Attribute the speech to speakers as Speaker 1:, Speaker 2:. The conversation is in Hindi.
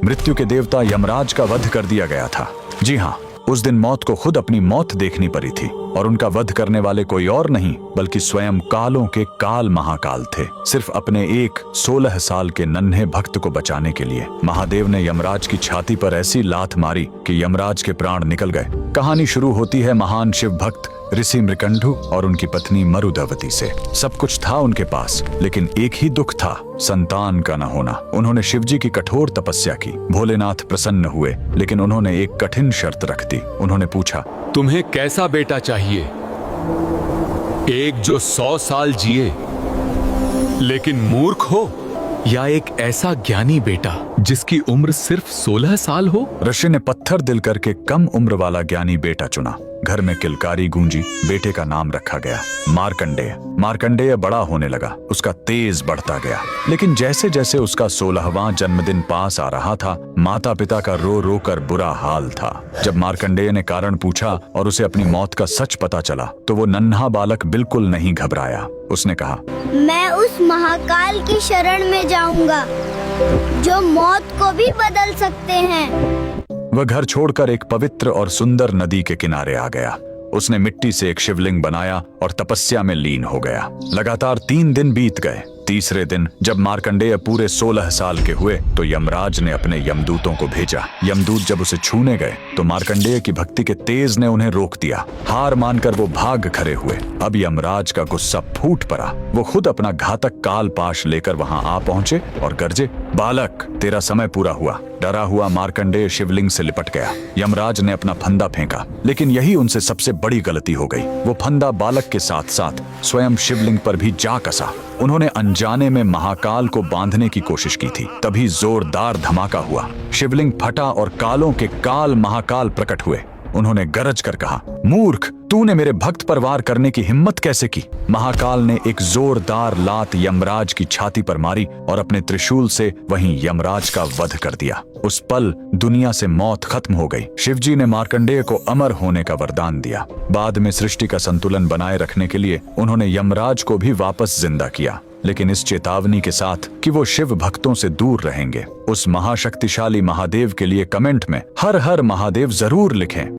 Speaker 1: मृत्यु के देवता यमराज का वध कर दिया गया था। जी हाँ, उस दिन मौत को खुद अपनी मौत देखनी पड़ी थी और उनका वध करने वाले कोई और नहीं बल्कि स्वयं कालों के काल महाकाल थे। सिर्फ अपने एक 16 साल के नन्हे भक्त को बचाने के लिए महादेव ने यमराज की छाती पर ऐसी लात मारी कि यमराज के प्राण निकल गए। कहानी शुरू होती है महान शिव भक्त ऋषि मृकंडु और उनकी पत्नी मरुदवती से। सब कुछ था उनके पास, लेकिन एक ही दुख था, संतान का न होना। उन्होंने शिवजी की कठोर तपस्या की। भोलेनाथ प्रसन्न हुए, लेकिन उन्होंने एक कठिन शर्त रख दी। उन्होंने पूछा,
Speaker 2: तुम्हें कैसा बेटा चाहिए? एक जो 100 साल जिए लेकिन मूर्ख हो, या एक ऐसा ज्ञानी बेटा जिसकी उम्र सिर्फ 16 साल हो?
Speaker 1: ऋषि ने पत्थर दिल करके कम उम्र वाला ज्ञानी बेटा चुना। घर में किलकारी गूंजी। बेटे का नाम रखा गया मार्कंडेय। मार्कंडेय बड़ा होने लगा, उसका तेज बढ़ता गया। लेकिन जैसे जैसे उसका 16वां जन्मदिन पास आ रहा था, माता पिता का रो रो कर बुरा हाल था। जब मार्कंडेय ने कारण पूछा और उसे अपनी मौत का सच पता चला, तो वो नन्हा बालक बिल्कुल नहीं घबराया। उसने कहा,
Speaker 3: मैं उस महाकाल की शरण में जाऊंगा जो मौत को भी बदल सकते हैं।
Speaker 1: वह घर छोड़कर एक पवित्र और सुंदर नदी के किनारे आ गया। उसने मिट्टी से एक शिवलिंग बनाया और तपस्या में लीन हो गया। लगातार 3 दिन बीत गए। तीसरे दिन जब मार्कंडेय पूरे 16 साल के हुए तो यमराज ने अपने यमदूतों को भेजा। यमदूत जब उसे छूने गए तो मार्कंडेय की भक्ति के तेज ने उन्हें रोक दिया। हार मानकर वो भाग खड़े हुए। अब यमराज का गुस्सा फूट पड़ा। वो खुद अपना घातक काल पाश लेकर वहां आ पहुंचे और गरजे, बालक, तेरा समय पूरा हुआ। डरा हुआ मार्कंडेय शिवलिंग से लिपट गया। यमराज ने अपना फंदा फेंका, लेकिन यही उनसे सबसे बड़ी गलती हो गई। वो फंदा बालक के साथ साथ स्वयं शिवलिंग पर भी जा कसा। उन्होंने अनजाने में महाकाल को बांधने की कोशिश की थी। तभी जोरदार धमाका हुआ। शिवलिंग फटा और कालों के काल महाकाल प्रकट हुए। उन्होंने गरज कर कहा, मूर्ख, तूने मेरे भक्त पर वार करने की हिम्मत कैसे की? महाकाल ने एक जोरदार लात यमराज की छाती पर मारी और अपने त्रिशूल से वहीं यमराज का वध कर दिया। उस पल दुनिया से मौत खत्म हो गई। शिवजी ने मार्कंडेय को अमर होने का वरदान दिया। बाद में सृष्टि का संतुलन बनाए रखने के लिए उन्होंने यमराज को भी वापस जिंदा किया, लेकिन इस चेतावनी के साथ कि वो शिव भक्तों से दूर रहेंगे। उस महाशक्तिशाली महादेव के लिए कमेंट में हर हर महादेव जरूर लिखें।